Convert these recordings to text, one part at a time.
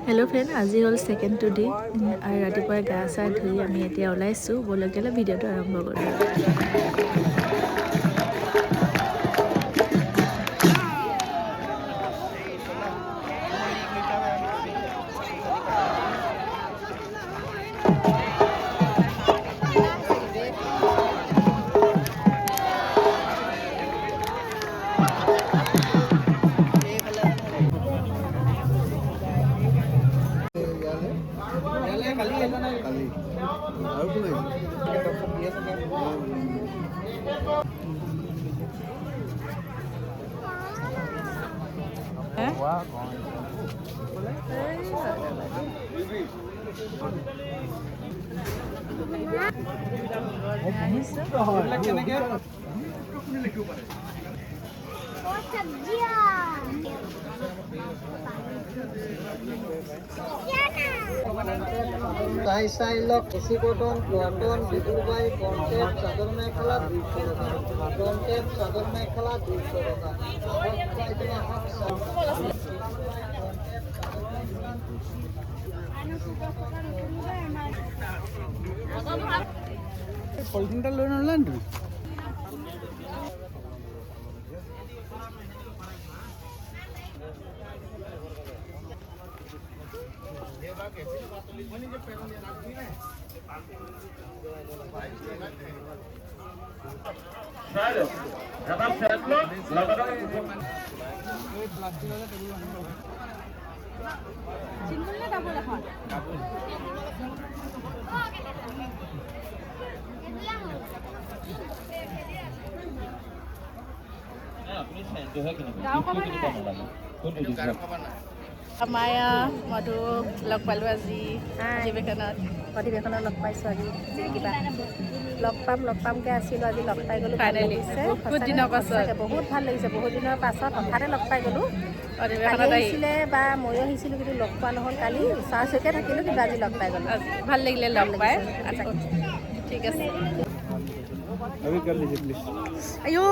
Hello' friend, আজি হ'ল second to day আৰু ৰাতিপুৱাই গা চা ধুই আমি এতিয়া ওলাইছোঁ। ব'লক গ'লে ভিডিঅ'টো আৰম্ভ কৰোঁ। লক এচি কটন কটন বিদুরবাই কনটেপ চাদর মেখেলা 200 টাকা কনটেপ চাদর মেখেলা 200 টাকা পলিথিনটা লই নলেন তুমি মায়া মধু লগ পালোঁ আজি অধিৱেশনত লগ পাইছোঁ। আজি কিবা লগ পামকৈ আছিলোঁ, আজি লগ পাই গ'লোঁ। ভাল লাগিছে, বহুত দিনৰ পাছত, বহুত ভাল লাগিছে। বহুত দিনৰ পাছত হঠাতে লগ পাই গ'লোঁ। অধিৱেশনত আহিছিলে বা ময়ো আহিছিলোঁ, কিন্তু লগ পোৱা নহ'ল। কালি ওচৰা ওচৰিকৈ থাকিলোঁ, কিন্তু আজি লগ পাই গ'লোঁ। ভাল লাগিলে লগ পাই। ঠিক আছে। আইঅ'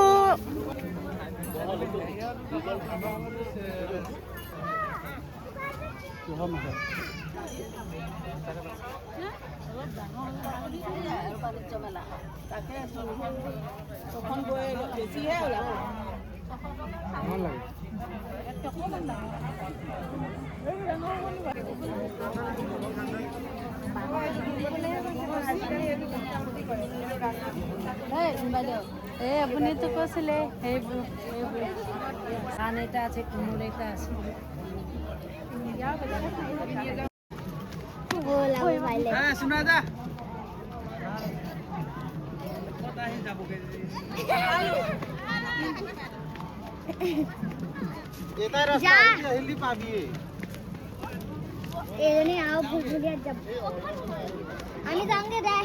আপুনিতো কৈছিলে ধান এটা আছে, কোমল এটা আছে। আমি যাওঁগে দে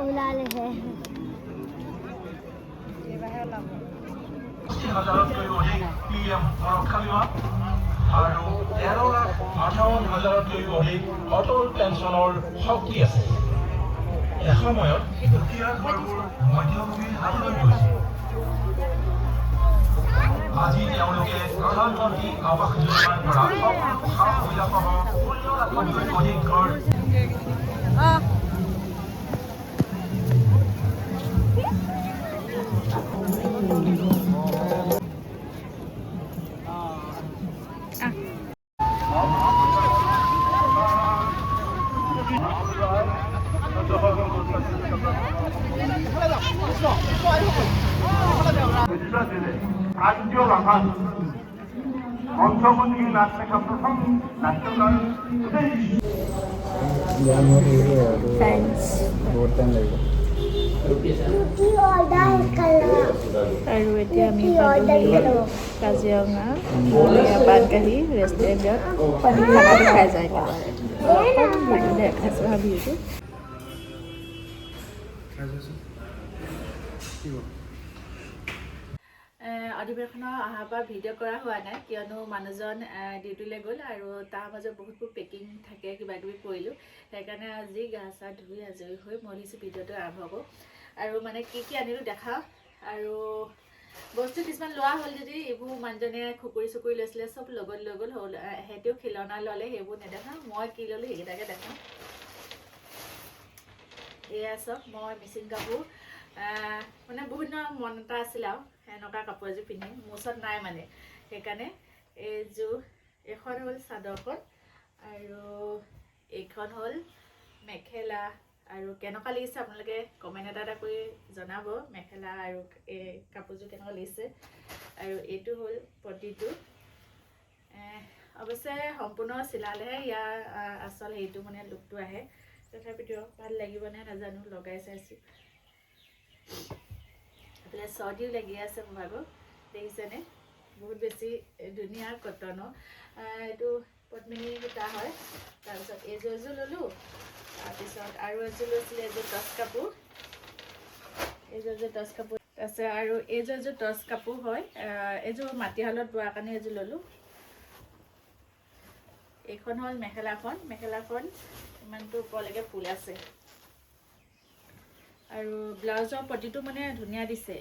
ওলালে হে আৰু 13,58,000তকৈও অধিক অটল পেঞ্চনৰ শক্তি আছে। এসময়ত দুখীয়া ঘৰবোৰ মধ্যভূমিৰ হাতলৈ গৈছিল। আজি তেওঁলোকে প্ৰধানমন্ত্ৰী আৱাস যোজনাৰ পৰা সকলো সা সুবিধাসহ 16 লাখতকৈ অধিক ঘৰ प्रांतीय भाषा मंचमंत्री नाट्य का प्रथम नाट्यकार চাইন্স আৰু এতিয়া আমি পালোহি কাজিৰঙা বানকাহি ৰেষ্টুৰেণ্টত খানাটো খাই যায় একেবাৰে দেখাইছোঁ হা ভিউটো অধিৱেশনৰ অহাৰ পৰা ভিডিঅ' কৰা হোৱা নাই কিয়নো মানুহজন ডিউটিলৈ গ'ল আৰু তাৰ মাজত বহুতবোৰ পেকিং থাকে কিবা কিবি কৰিলোঁ সেইকাৰণে আজি গা চা ধুই আজৰি হৈ মই ভাবিছোঁ ভিডিঅ'টো আৰম্ভ কৰোঁ আৰু মানে কি আনিলোঁ দেখা আৰু বস্তু কিছুমান লোৱা হ'ল যদি এইবোৰ মানুহজনে খুকুৰি চুকুৰি লৈছিলে চব লগত লৈ গ'ল হ'ল সিহঁতেও খিলনা ল'লে সেইবোৰ নেদেখাওঁ মই কি ল'লোঁ সেইকেইটাকে দেখাওঁ এয়া চব মই মিচিং কাপোৰ মানে বহুত দিনৰ মন এটা আছিলে আৰু এনেকুৱা কাপোৰ এযোৰ পিন্ধিম মোৰ ওচৰত নাই মানে সেইকাৰণে এইযোৰ এখন হ'ল চাদৰখন আৰু এইখন হ'ল মেখেলা আৰু কেনেকুৱা লাগিছে আপোনালোকে কমেণ্ট এটা কৰি জনাব মেখেলা আৰু এই কাপোৰযোৰ কেনেকুৱা লাগিছে আৰু এইটো হ'ল পটিটো অৱশ্যে সম্পূৰ্ণ চিলালেহে ইয়াৰ আচল সেইটো মানে লুকটো আহে তথাপিতো ভাল লাগিবনে নাজানো লগাই চাইছোঁ এইফালে চৰ্দিও লাগি আছে মোৰ ভাগৰ দেখিছেনে বহুত বেছি ধুনীয়া কটনৰ এইটো পদ্মিনী সূতা হয় তাৰপিছত এইযোৰ ল'লোঁ তাৰপিছত আৰু এযোৰ লৈছিলে এইযোৰ টচ কাপোৰ এইযোৰ টচ কাপোৰ আছে আৰু এইযোৰ টচ কাপোৰ হয় এইযোৰ মাটিশালত বোৱাৰ কাৰণে এইযোৰ ল'লোঁ এইখন হ'ল মেখেলাখন ইমানটো ওপৰলৈকে ফুল আছে আৰু ব্লাউজৰ পটিটো মানে ধুনীয়া দিছে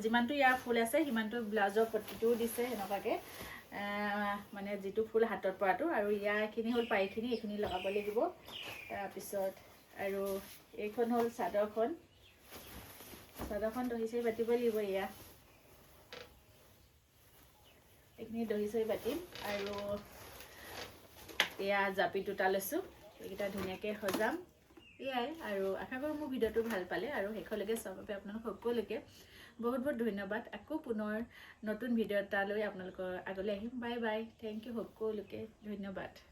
যিমানটো ইয়াৰ ফুল আছে সিমানটো ব্লাউজৰ পটিটোও দিছে সেনেকুৱাকৈ মানে যিটো ফুল হাতত পৰাটো আৰু ইয়াৰখিনি হ'ল পাৰিখিনি এইখিনি লগাব লাগিব তাৰপিছত আৰু এইখন হ'ল চাদৰখন দহি চহি বাতিব লাগিব এয়া এইখিনি দহি চহি বাতিম আৰু এয়া জাপি দুটা লৈছোঁ এইকেইটা ধুনীয়াকৈ সজাম এয়াই আৰু আশা কৰোঁ মোৰ ভিডিঅ'টো ভাল পালে আৰু শেষলৈকে চোৱাৰ বাবে আপোনালোক সকলোকে বহুত বহুত ধন্যবাদ আকৌ পুনৰ নতুন ভিডিঅ' এটালৈ আপোনালোকৰ আগলৈ আহিম বাই বাই থেংক ইউ সকলোকে ধন্যবাদ